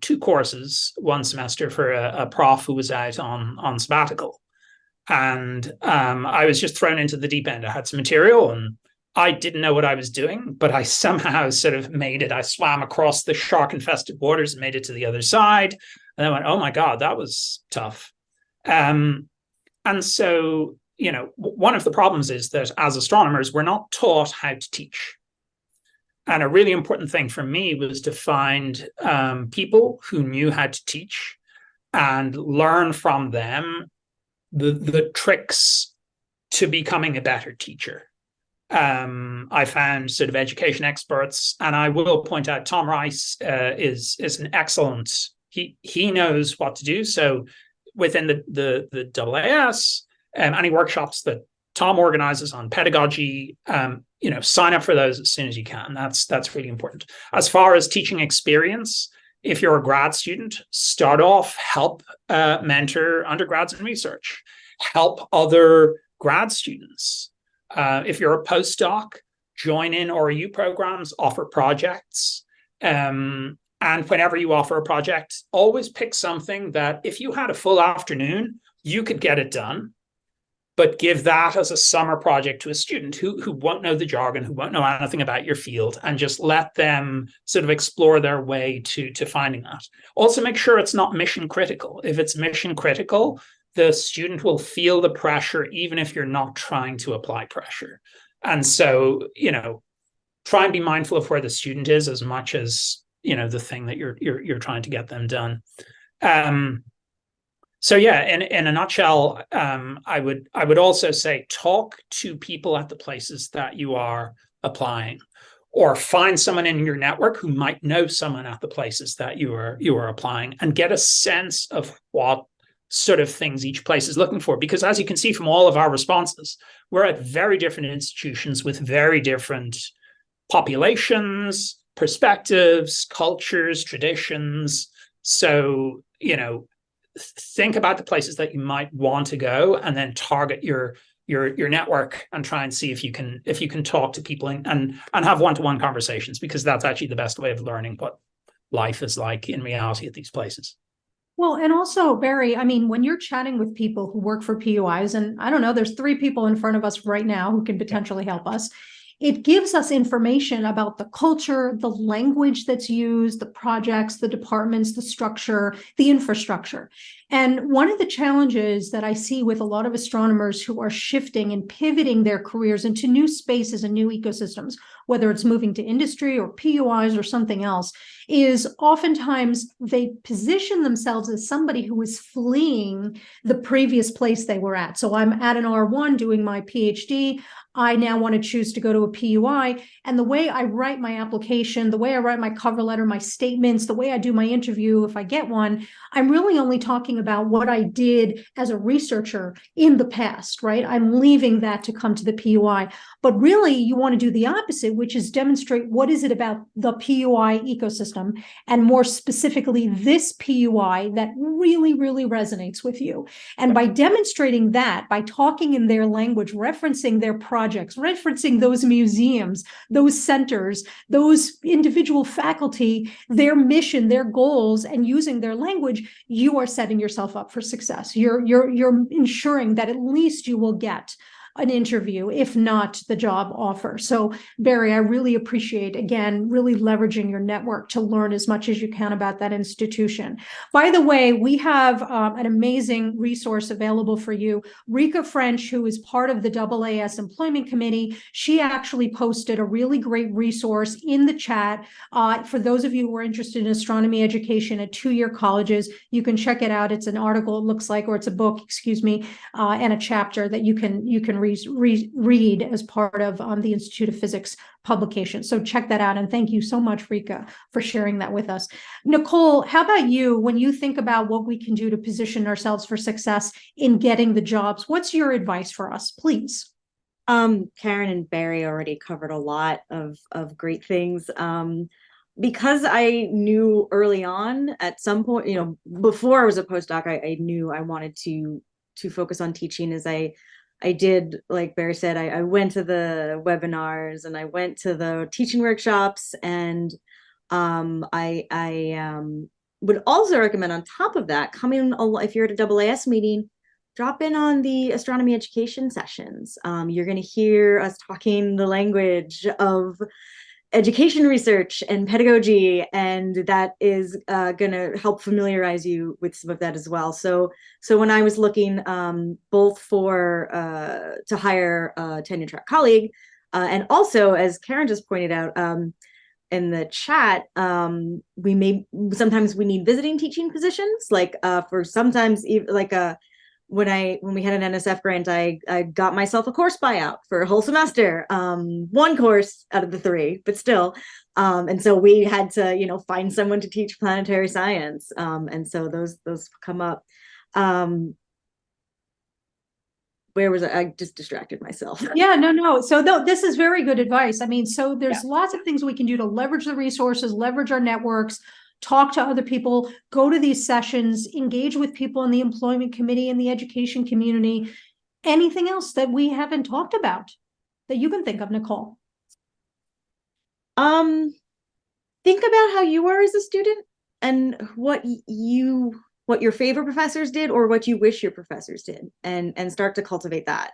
two courses one semester for a prof who was out on sabbatical. And I was just thrown into the deep end. I had some material and I didn't know what I was doing, but I somehow sort of made it. I swam across the shark-infested waters and made it to the other side. And I went, oh my God, that was tough. And so, one of the problems is that as astronomers, we're not taught how to teach. And a really important thing for me was to find people who knew how to teach and learn from them the tricks to becoming a better teacher. I found sort of education experts, and I will point out Tom Rice is an excellent, he knows what to do. So within the AAS, any workshops that Tom organizes on pedagogy, sign up for those as soon as you can. That's really important. As far as teaching experience, if you're a grad student, start off, help mentor undergrads in research, help other grad students. If you're a postdoc, join in RU programs, offer projects. And whenever you offer a project, always pick something that if you had a full afternoon, you could get it done, but give that as a summer project to a student who won't know the jargon, who won't know anything about your field, and just let them sort of explore their way to finding that. Also, make sure it's not mission critical. If it's mission critical, the student will feel the pressure, even if you're not trying to apply pressure. And so, try and be mindful of where the student is as much as the thing that you're trying to get them done. So yeah, in a nutshell, I would also say talk to people at the places that you are applying, or find someone in your network who might know someone at the places that you are applying, and get a sense of what sort of things each place is looking for. Because as you can see from all of our responses, we're at very different institutions with very different populations, perspectives, cultures, traditions. So, think about the places that you might want to go, and then target your your network and try and see if you can talk to people and have one-to-one conversations, because that's actually the best way of learning what life is like in reality at these places. Well, and also, Barry, I mean, when you're chatting with people who work for PUIs, and I don't know, there's 3 people in front of us right now who can potentially help us. It gives us information about the culture, the language that's used, the projects, the departments, the structure, the infrastructure. And one of the challenges that I see with a lot of astronomers who are shifting and pivoting their careers into new spaces and new ecosystems, whether it's moving to industry or PUIs or something else, is oftentimes they position themselves as somebody who is fleeing the previous place they were at. So I'm at an R1 doing my PhD. I now want to choose to go to a PUI. And the way I write my application, the way I write my cover letter, my statements, the way I do my interview, if I get one, I'm really only talking about what I did as a researcher in the past, right? I'm leaving that to come to the PUI. But really, you want to do the opposite, which is demonstrate what is it about the PUI ecosystem, and more specifically, this PUI that really, really resonates with you. And by demonstrating that, by talking in their language, referencing their projects, referencing those museums, those centers, those individual faculty, their mission, their goals, and using their language, you are setting yourself up for success. You're ensuring that at least you will get an interview, if not the job offer. So Barry, I really appreciate, again, really leveraging your network to learn as much as you can about that institution. By the way, we have an amazing resource available for you. Rika French, who is part of the AAS Employment Committee, she actually posted a really great resource in the chat. For those of you who are interested in astronomy education at 2-year colleges, you can check it out. It's an article, it looks like, or it's a book, excuse me, and a chapter that you can read as part of the Institute of Physics publication. So check that out. And thank you so much, Rika, for sharing that with us. Nicole, how about you? When you think about what we can do to position ourselves for success in getting the jobs, what's your advice for us, please? Karen and Barry already covered a lot of great things. Because I knew early on at some point, before I was a postdoc, I knew I wanted to focus on teaching. As I did, like Barry said, I went to the webinars and I went to the teaching workshops, and I would also recommend, on top of that, if you're at a AAS meeting, drop in on the astronomy education sessions. You're going to hear us talking the language of education research and pedagogy, and that is going to help familiarize you with some of that as well. So when I was looking both for to hire a tenure track colleague, and also, as Karen just pointed out in the chat, sometimes we need visiting teaching positions, like for sometimes like when we had an NSF grant, I got myself a course buyout for a whole semester, 1 course out of the 3, but still. And so we had to, find someone to teach planetary science. And so those come up. Where was I just distracted myself. Yeah, no. So this is very good advice. I mean, so there's lots of things we can do to leverage the resources, leverage our networks, talk to other people, go to these sessions, engage with people in the employment committee and the education community. Anything else that we haven't talked about that you can think of, Nicole? Think about how you were as a student and what your favorite professors did, or what you wish your professors did, and start to cultivate that.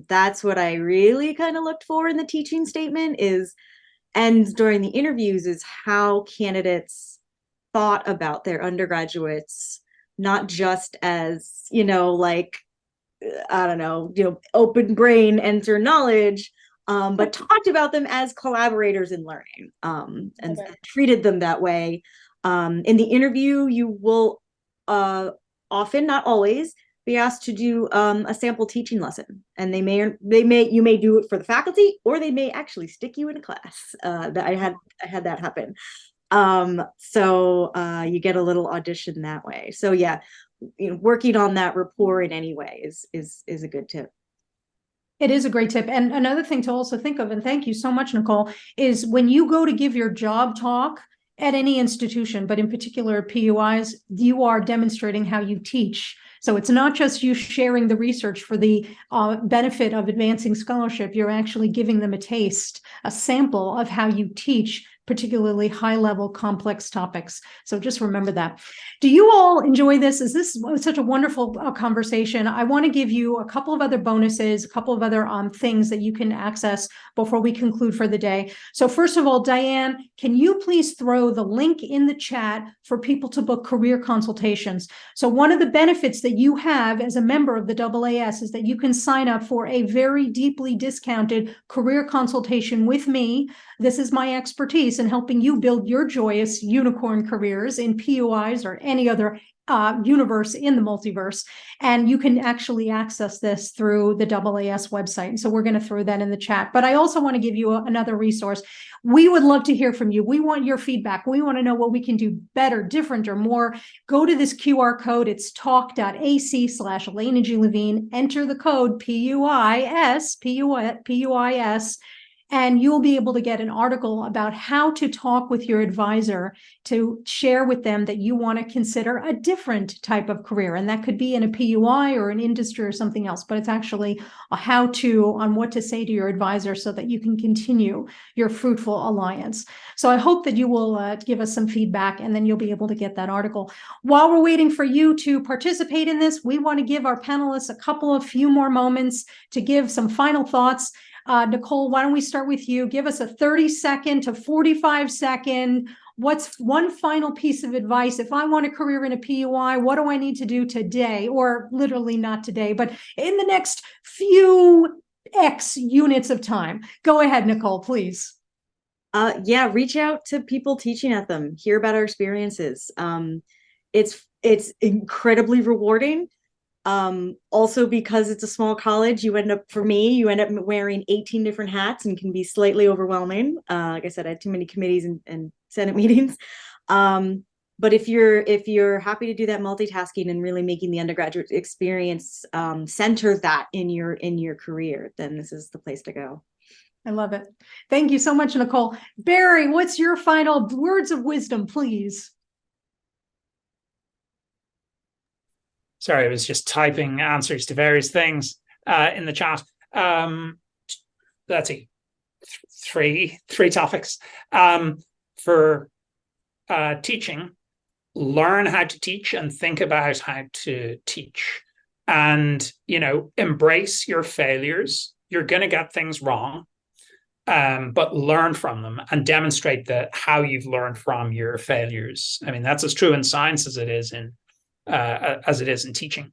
That's what I really kind of looked for in the teaching statement and during the interviews, is how candidates thought about their undergraduates, not just as, like, I don't know, open brain, enter knowledge, but talked about them as collaborators in learning, and treated them that way. In the interview, you will often, not always, be asked to do a sample teaching lesson, and you may do it for the faculty, or they may actually stick you in a class. That I had that happen. So you get a little audition that way. So yeah, working on that rapport in any way is a good tip. It is a great tip. And another thing to also think of, and thank you so much, Nicole, is when you go to give your job talk, at any institution, but in particular PUIs, you are demonstrating how you teach. So it's not just you sharing the research for the benefit of advancing scholarship. You're actually giving them a taste, a sample of how you teach particularly high-level complex topics. So just remember that. Do you all enjoy this? Is this such a wonderful conversation? I want to give you a couple of other bonuses, a couple of other things that you can access before we conclude for the day. So first of all, Diane, can you please throw the link in the chat for people to book career consultations? So one of the benefits that you have as a member of the AAS is that you can sign up for a very deeply discounted career consultation with me. This is my expertise in helping you build your joyous unicorn careers in PUIs or any other universe in the multiverse. And you can actually access this through the AAS website. And so we're going to throw that in the chat. But I also want to give you another resource. We would love to hear from you. We want your feedback. We want to know what we can do better, different, or more. Go to this QR code. It's talk.ac/Elena G. Levine. Enter the code PUIS, PUIS, and you'll be able to get an article about how to talk with your advisor to share with them that you want to consider a different type of career. And that could be in a PUI or an industry or something else, but it's actually a how-to on what to say to your advisor so that you can continue your fruitful alliance. So I hope that you will give us some feedback, and then you'll be able to get that article. While we're waiting for you to participate in this, we want to give our panelists a few more moments to give some final thoughts. Nicole, why don't we start with you? Give us a 30-second to 45-second. What's one final piece of advice? If I want a career in a PUI, what do I need to do today? Or literally not today, but in the next few X units of time. Go ahead, Nicole, please. Yeah, reach out to people teaching at them. Hear about our experiences. It's incredibly rewarding. Also, because it's a small college, you end up wearing 18 different hats and can be slightly overwhelming. Like I said, I had too many committees and Senate meetings. But if you're happy to do that multitasking and really making the undergraduate experience center that in your career, then this is the place to go. I love it. Thank you so much, Nicole. Barry, what's your final words of wisdom, please? Sorry, I was just typing answers to various things in the chat. Let's see, three topics. For teaching, learn how to teach and think about how to teach. And, embrace your failures. You're going to get things wrong, but learn from them and demonstrate how you've learned from your failures. I mean, that's as true in science as it is in teaching.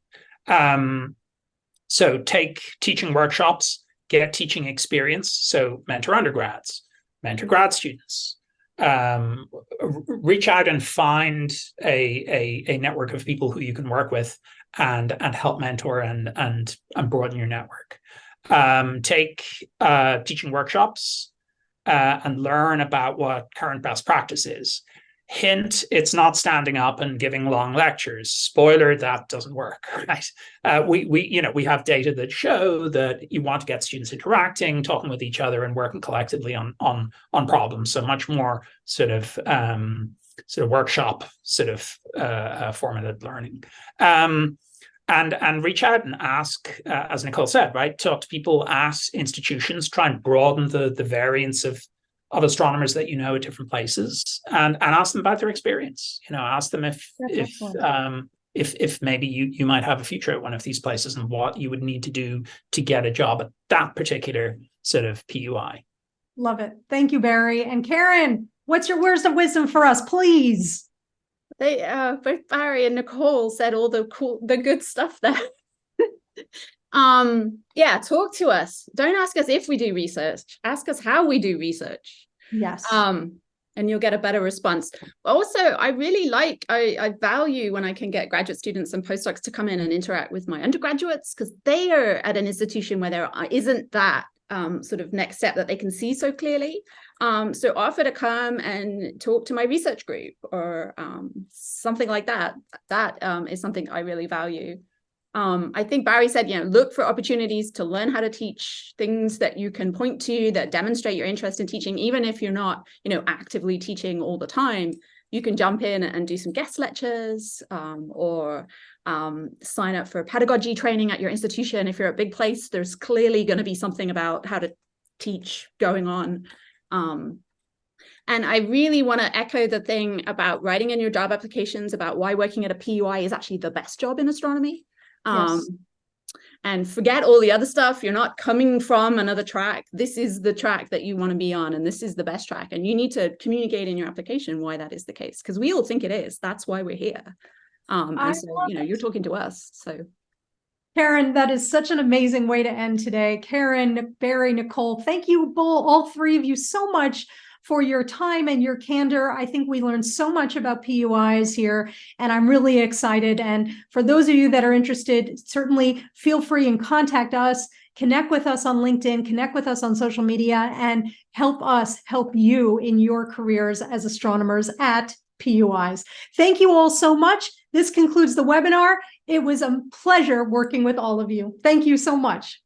So take teaching workshops, get teaching experience. So mentor undergrads, mentor grad students, reach out and find a network of people who you can work with and help mentor and broaden your network. Take teaching workshops and learn about what current best practice is. Hint, it's not standing up and giving long lectures. Spoiler, that doesn't work, right? We have data that show that you want to get students interacting, talking with each other, and working collectively on problems. So much more sort of workshop formative learning. And reach out and ask, as Nicole said, right? Talk to people, ask institutions, try and broaden the variance of astronomers that at different places, and ask them about their experience. Ask them if maybe you might have a future at one of these places and what you would need to do to get a job at that particular sort of PUI. Love it. Thank you, Barry. And Karen, what's your words of wisdom for us, please? They both Barry and Nicole said all the good stuff there. Yeah, talk to us. Don't ask us if we do research. Ask us how we do research. Yes. And you'll get a better response. Also, I really I value when I can get graduate students and postdocs to come in and interact with my undergraduates, because they are at an institution where there isn't that sort of next step that they can see so clearly. So offer to come and talk to my research group or something like that. That is something I really value. I think Barry said, look for opportunities to learn how to teach, things that you can point to that demonstrate your interest in teaching, even if you're not, actively teaching all the time. You can jump in and do some guest lectures, or sign up for pedagogy training at your institution. If you're a big place, there's clearly going to be something about how to teach going on. And I really want to echo the thing about writing in your job applications about why working at a PUI is actually the best job in astronomy. Yes. And forget all the other stuff. You're not coming from another track. This is the track that you want to be on, and this is the best track. And you need to communicate in your application why that is the case, because we all think it is. That's why we're here. And so, you're talking to us. So, Karen, that is such an amazing way to end today. Karen, Barry, Nicole, thank you all three of you so much for your time and your candor. I think we learned so much about PUIs here, and I'm really excited. And for those of you that are interested, certainly feel free and contact us, connect with us on LinkedIn, connect with us on social media, and help us help you in your careers as astronomers at PUIs. Thank you all so much. This concludes the webinar. It was a pleasure working with all of you. Thank you so much.